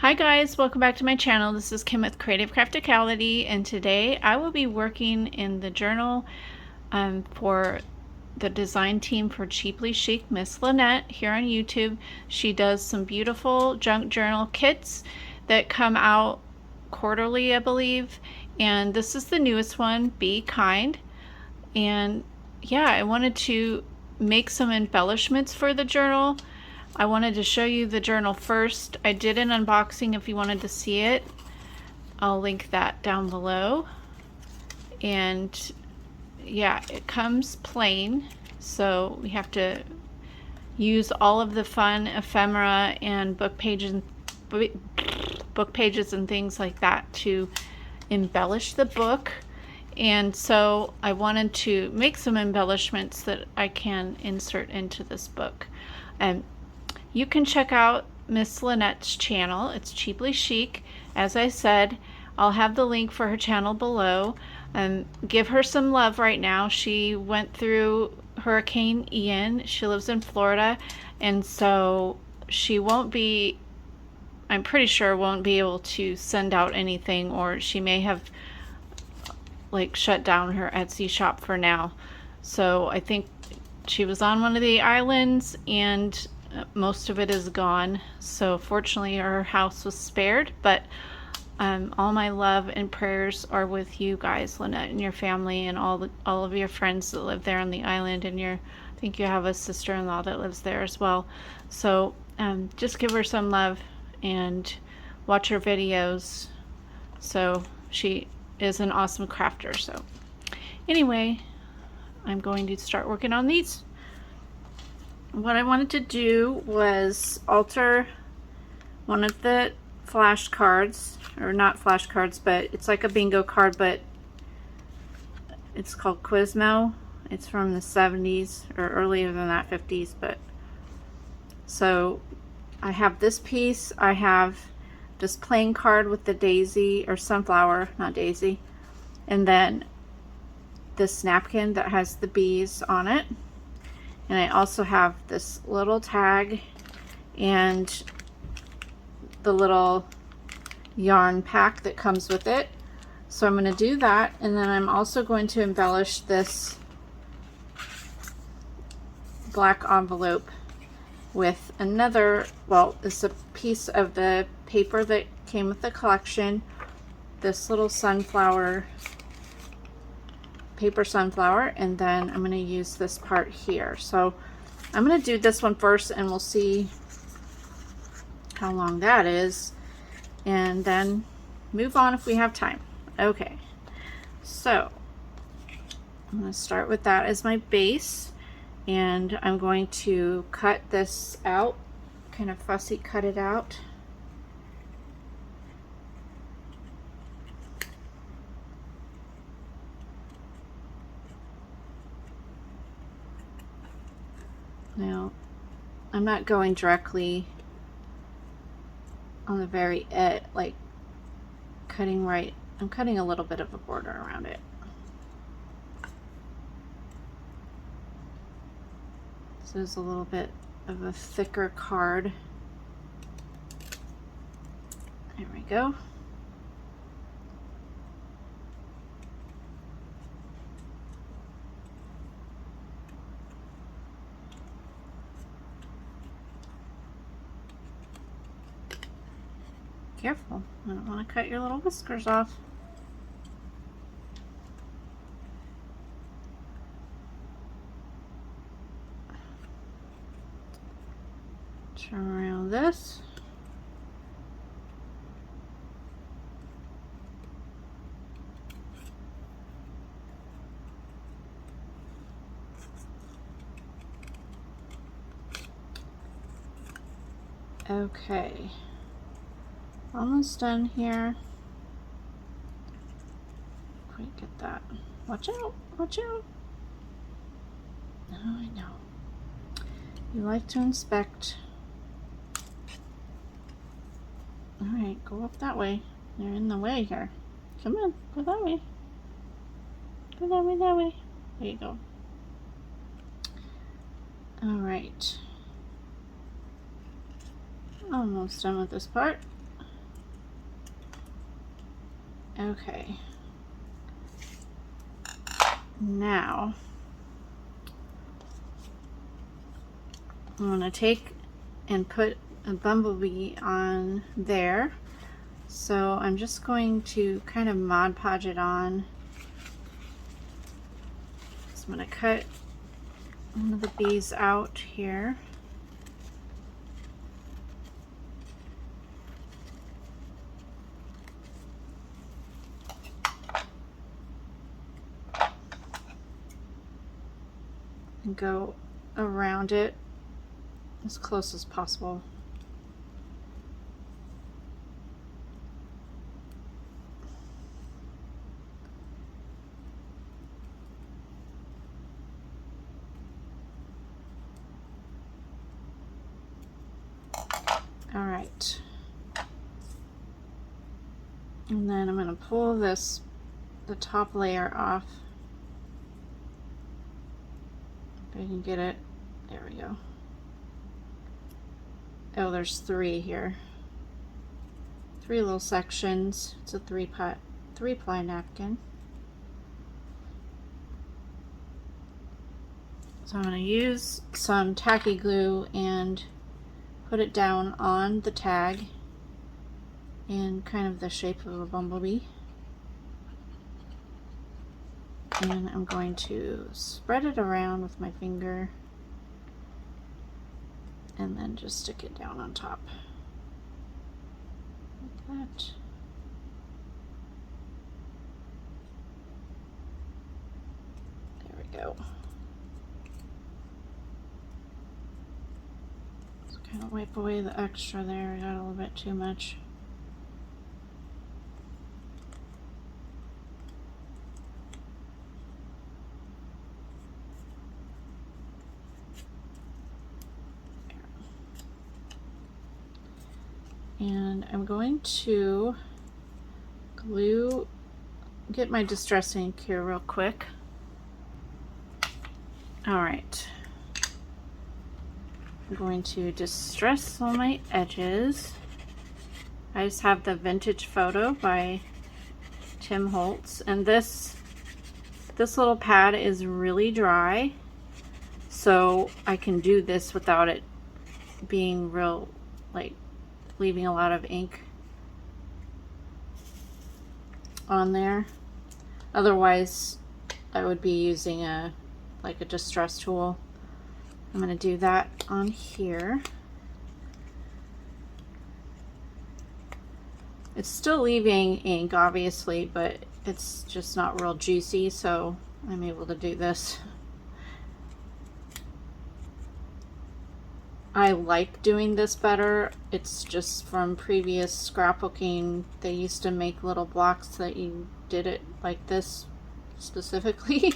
Hi guys, welcome back to my channel. This is Kim with Creative Crafticality, and today I will be working in the journal for the design team for Cheaply Chic, Miss Lynette here on YouTube. She does some beautiful junk journal kits that come out quarterly, I believe, and this is the newest one, Be Kind. And yeah, I wanted to make some embellishments for the journal. I wanted to show you the journal first. I did an unboxing if you wanted to see it. I'll link that down below. And yeah, it comes plain, so we have to use all of the fun ephemera and book pages and things like that to embellish the book. And so I wanted to make some embellishments that I can insert into this book. And you can check out Miss Lynette's channel. It's Cheaply Chic. As I said, I'll have the link for her channel below. Give her some love right now. She went through Hurricane Ian. She lives in Florida, and so she won't be, I'm pretty sure won't be able to send out anything, or she may have like shut down her Etsy shop for now. So I think she was on one of the islands and most of it is gone. So fortunately her house was spared, but all my love and prayers are with you guys, Lynette, and your family, and all of your friends that live there on the island, and I think you have a sister-in-law that lives there as well. So just give her some love and watch her videos. So she is an awesome crafter. So anyway, I'm going to start working on these. What I wanted to do was alter one of the flashcards, or not flashcards, but it's like a bingo card, but it's called Quizmo. It's from the 70s, or earlier than that, 50s. But so I have this piece. I have this plain card with the daisy, or sunflower, not daisy, and then this napkin that has the bees on it. And I also have this little tag and the little yarn pack that comes with it. So I'm going to do that, and then I'm also going to embellish this black envelope with another, well, it's a piece of the paper that came with the collection, this little sunflower, paper sunflower, and then I'm going to use this part here. So I'm going to do this one first, and we'll see how long that is, and then move on if we have time. Okay, so I'm going to start with that as my base, and I'm going to cut this out, kind of fussy cut it out. Now, I'm not going directly on the very edge, like cutting right. I'm cutting a little bit of a border around it. So there's a little bit of a thicker card. There we go. Careful, I don't want to cut your little whiskers off. Turn around this. Okay. Almost done here. Quite get that. Watch out, watch out. Oh, I know. You like to inspect. Alright, go up that way. You're in the way here. Come on, go that way. Go that way, that way. There you go. Alright. Almost done with this part. Okay. Now, I'm going to take and put a bumblebee on there. So I'm just going to kind of Mod Podge it on. So I'm going to cut one of the bees out here. And go around it as close as possible. All right. And then I'm going to pull the top layer off. If I can get it. There we go. Oh, there's 3 here. 3 little sections. It's a 3-ply napkin. So I'm going to use some tacky glue and put it down on the tag in kind of the shape of a bumblebee. And I'm going to spread it around with my finger and then just stick it down on top like that. There we go. Just kind of wipe away the extra there. I got a little bit too much. And I'm going to get my distress ink here real quick. All right. I'm going to distress all my edges. I just have the Vintage Photo by Tim Holtz, and this little pad is really dry, so I can do this without it being real, like leaving a lot of ink on there. Otherwise I would be using a distress tool. I'm going to do that on here. It's still leaving ink obviously, but it's just not real juicy, so I'm able to do this. I like doing this better. It's just from previous scrapbooking, they used to make little blocks that you did it like this specifically.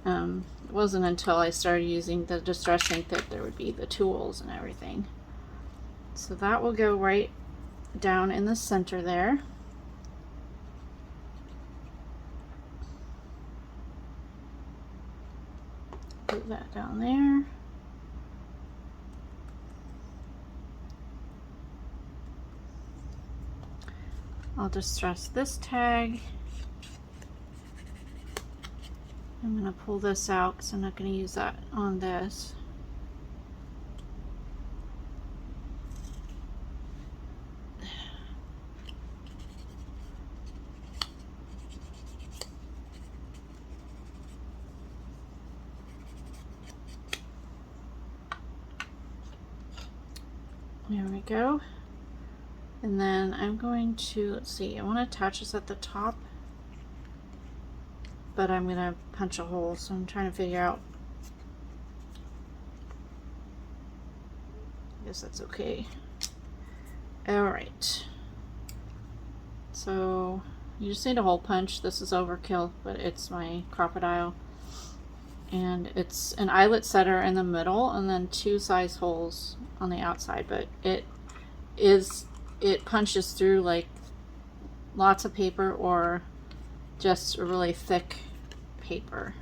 It wasn't until I started using the distress ink that there would be the tools and everything. So that will go right down in the center there. Put that down there. I'll distress this tag. I'm going to pull this out because I'm not going to use that on this. There we go. And then I'm going to, let's see, I want to attach this at the top, but I'm going to punch a hole, so I'm trying to figure out. I guess that's okay. Alright. So you just need a hole punch. This is overkill, but it's my crocodile. And it's an eyelet setter in the middle and then 2 size holes on the outside, but it punches through like lots of paper or just a really thick paper.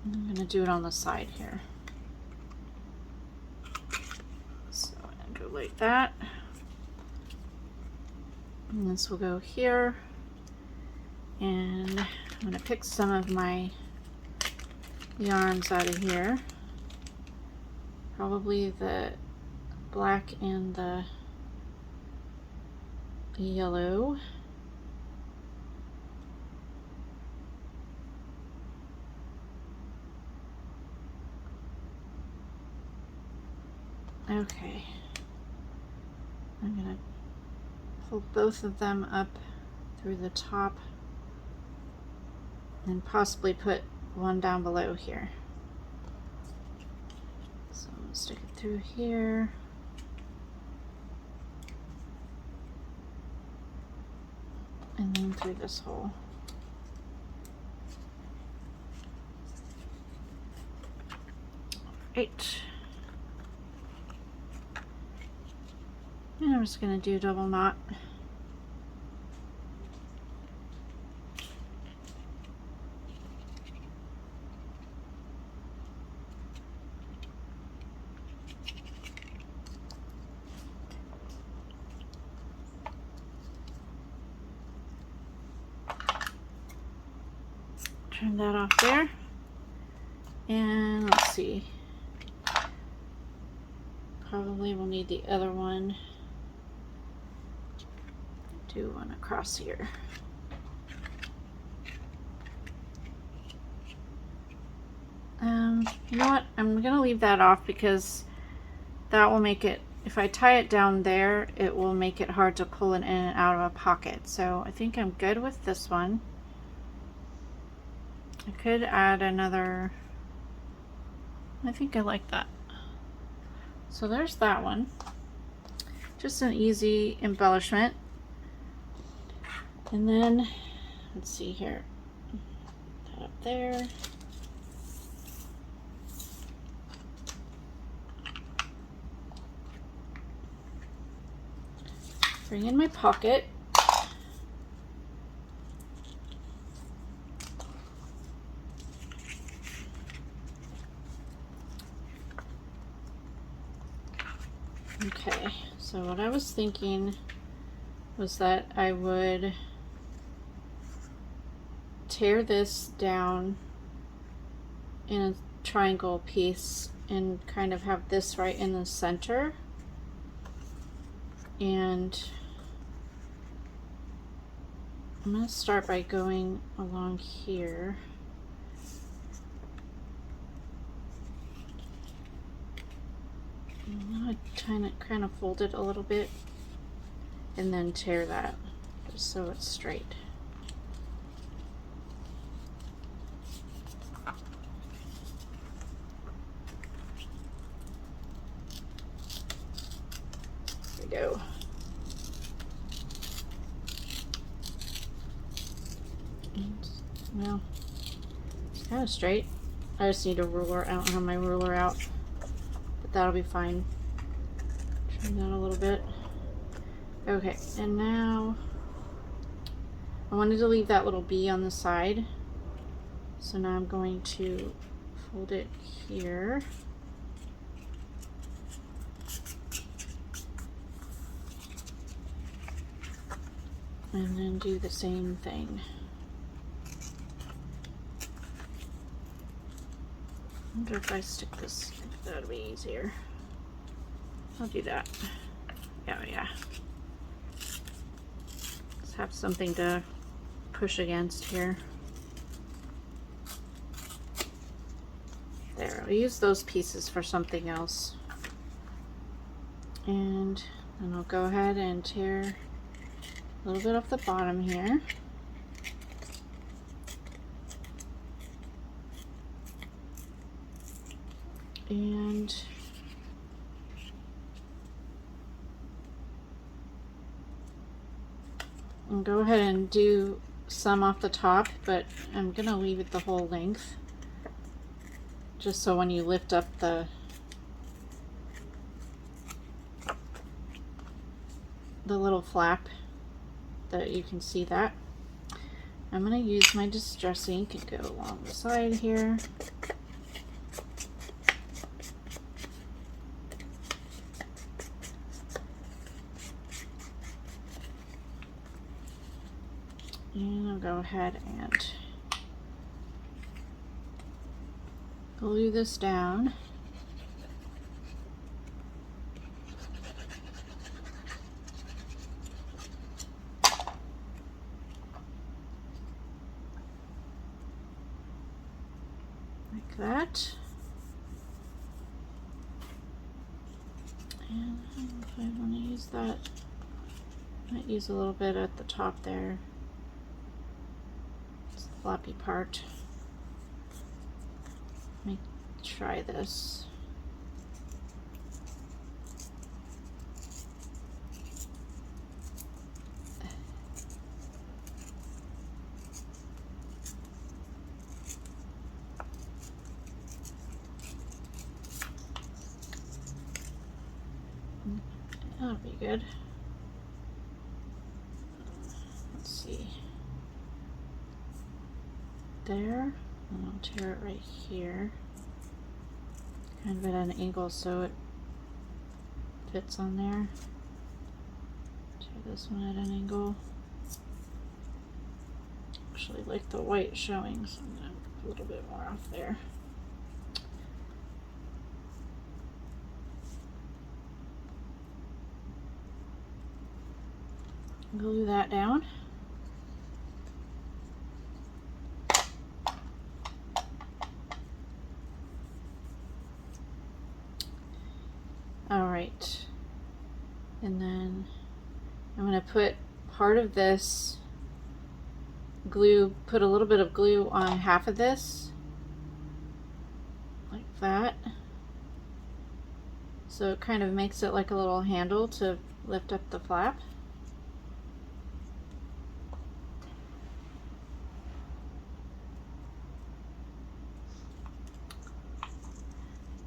I'm going to do it on the side here. So I'm going to go like that. And this will go here. And I'm going to pick some of my yarns out of here. Probably the black and the yellow. Okay. I'm going to pull both of them up through the top and possibly put one down below here. So I'm going to stick it through here. And then through this hole. Right. And I'm just going to do a double knot. Turn that off there. And let's see. Probably we'll need the other one. Do one across here. You know what? I'm gonna leave that off because that will make it, if I tie it down there, it will make it hard to pull it in and out of a pocket. So I think I'm good with this one. I could add another, I think I like that. So there's that one. Just an easy embellishment. And then, let's see here, that up there. Bring in my pocket. Okay, so what I was thinking was that I would tear this down in a triangle piece and kind of have this right in the center. And I'm going to start by going along here. I'm going to kind of fold it a little bit and then tear that just so it's straight. There we go. Well, it's kind of straight. I just need a ruler. I don't have my ruler out, but that'll be fine. Trim that a little bit. Okay, and now I wanted to leave that little B on the side, so now I'm going to fold it here. And then do the same thing. I wonder if I stick this, that'll be easier. I'll do that. Yeah. Let's have something to push against here. There, I'll use those pieces for something else. And then I'll go ahead and tear a little bit off the bottom here. And I'll go ahead and do some off the top, but I'm gonna leave it the whole length, just so when you lift up the little flap that you can see that. I'm gonna use my distress ink and go along the side here. And I'll go ahead and glue this down. Like that. And if I want to use that, I might use a little bit at the top there. It's the floppy part. Let me try this. That'll be good. Let's see. There. And I'll tear it right here. Kind of at an angle so it fits on there. Tear this one at an angle. Actually like the white showing, so I'm going to put a little bit more off there. Glue that down. All right, and then I'm going to put part of this glue, put a little bit of glue on half of this, like that. So it kind of makes it like a little handle to lift up the flap.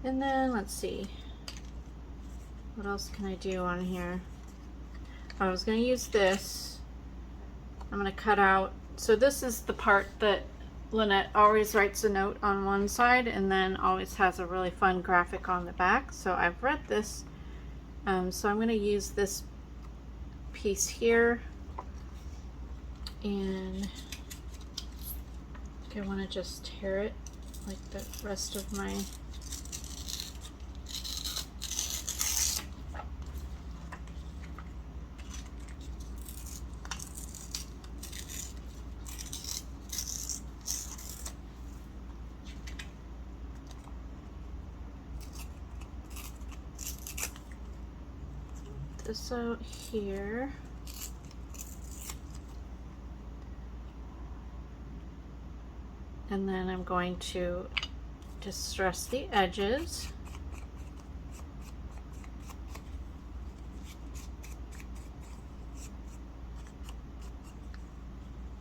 And then let's see, what else can I do on here? I was going to use this. I'm going to cut out, so this is the part that Lynette always writes a note on one side and then always has a really fun graphic on the back. So I've read this, so I'm going to use this piece here, and I think I want to just tear it like the rest of my this out here. And then I'm going to distress the edges.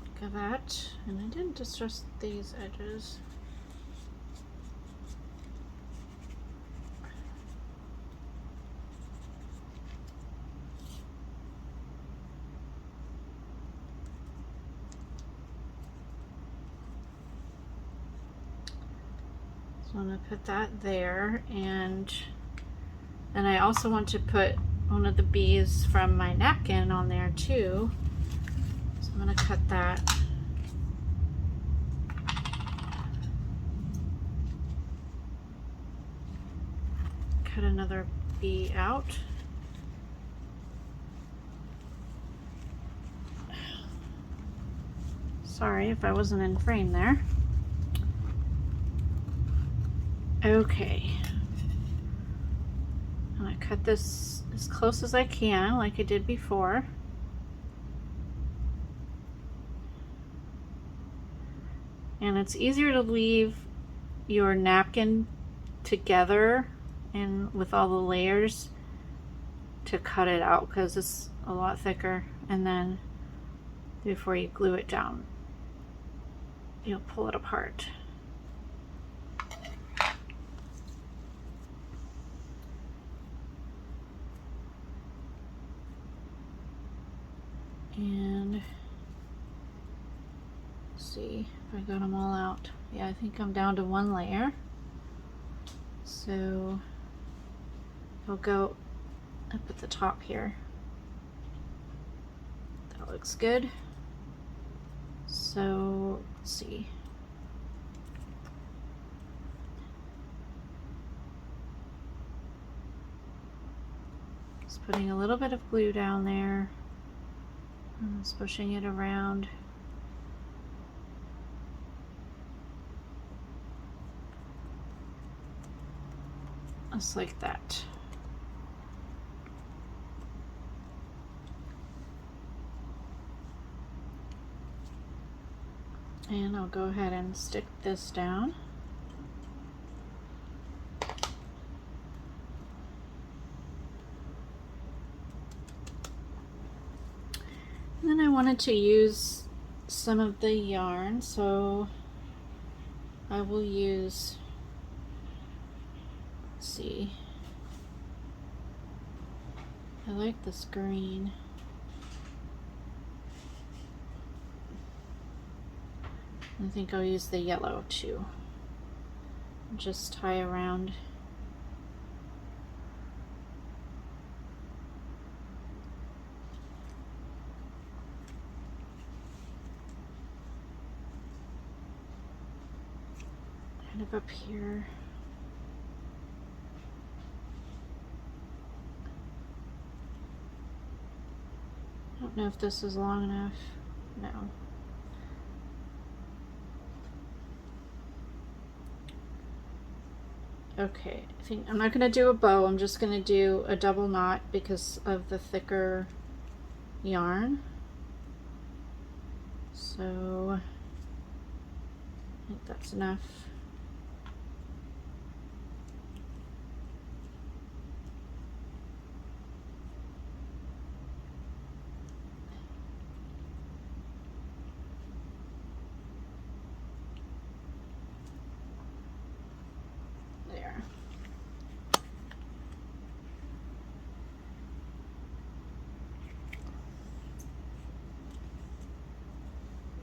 Look at that. And I didn't distress these edges. So I'm going to put that there, and then I also want to put one of the bees from my napkin on there too. So I'm going to cut that. Cut another bee out. Sorry if I wasn't in frame there. Okay, I'm going to cut this as close as I can, like I did before. And it's easier to leave your napkin together and with all the layers to cut it out, because it's a lot thicker, and then before you glue it down, you'll pull it apart. And let's see if I got them all out. Yeah, I think I'm down to one layer. So I'll go up at the top here. That looks good. So let's see. Just putting a little bit of glue down there. And just pushing it around. Just like that. And I'll go ahead and stick this down. And then I wanted to use some of the yarn, so I will use, let's see, I like this green. I think I'll use the yellow too. Just tie around. Kind of up here. I don't know if this is long enough. No. Okay, I think I'm not going to do a bow. I'm just going to do a double knot because of the thicker yarn. So I think that's enough.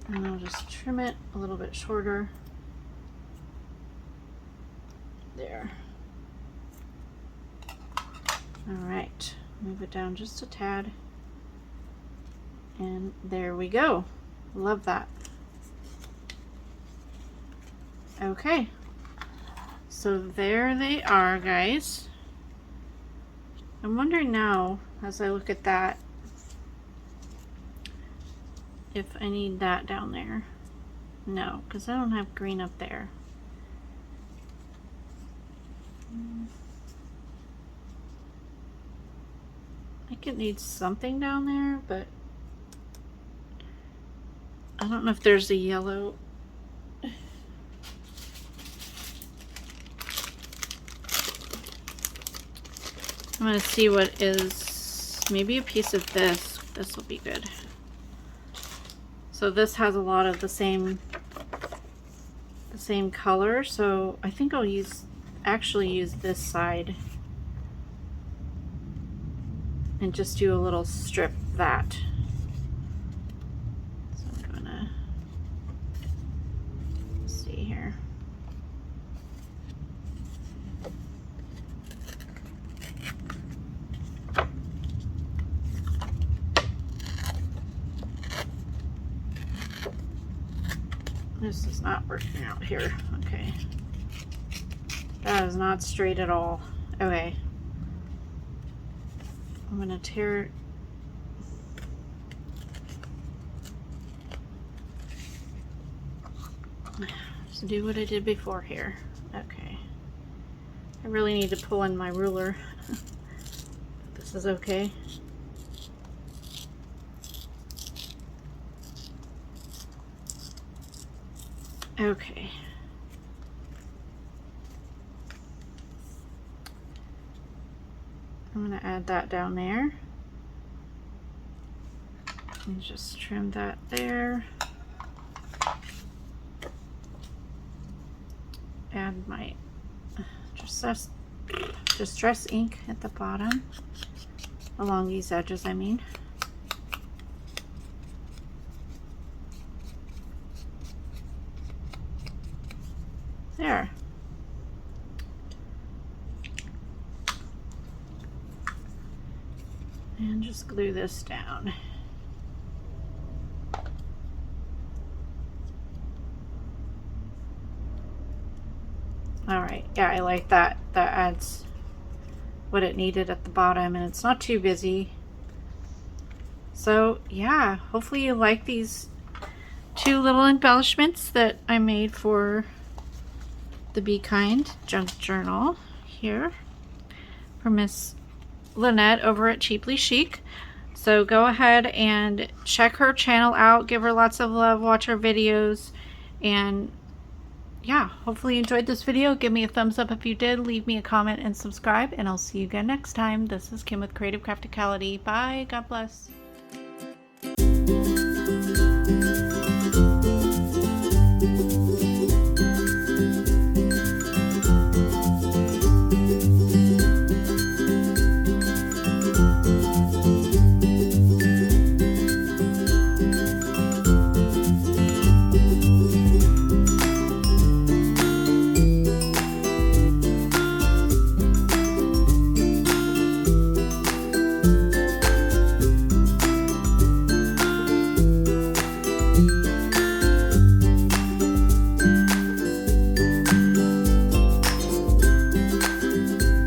And I'll just trim it a little bit shorter. There. All right, move it down just a tad. And there we go. Love that. Okay, so there they are, guys. I'm wondering now, as I look at that, if I need that down there. No, because I don't have green up there. I think it needs something down there, but I don't know if there's a yellow. I'm gonna see what is, maybe a piece of this. This will be good. So this has a lot of the same color, so I think I'll actually use this side and just do a little strip of that. So I'm gonna see here. This is not working out here. Okay. That is not straight at all. Okay. I'm gonna tear. Just do what I did before here. Okay. I really need to pull in my ruler. This is okay. Okay. I'm going to add that down there. And just trim that there. Add my distress ink at the bottom, along these edges, I mean. There. And just glue this down. All right, yeah, I like that. That adds what it needed at the bottom, and it's not too busy. So yeah, hopefully you like these 2 little embellishments that I made for the Be Kind junk journal here for Miss Lynette over at Cheaply Chic. So go ahead and check her channel out, give her lots of love, watch her videos, and yeah, hopefully you enjoyed this video. Give me a thumbs up if you did, leave me a comment and subscribe, and I'll see you again next time. This is Kim with Creative Crafticality. Bye, God bless.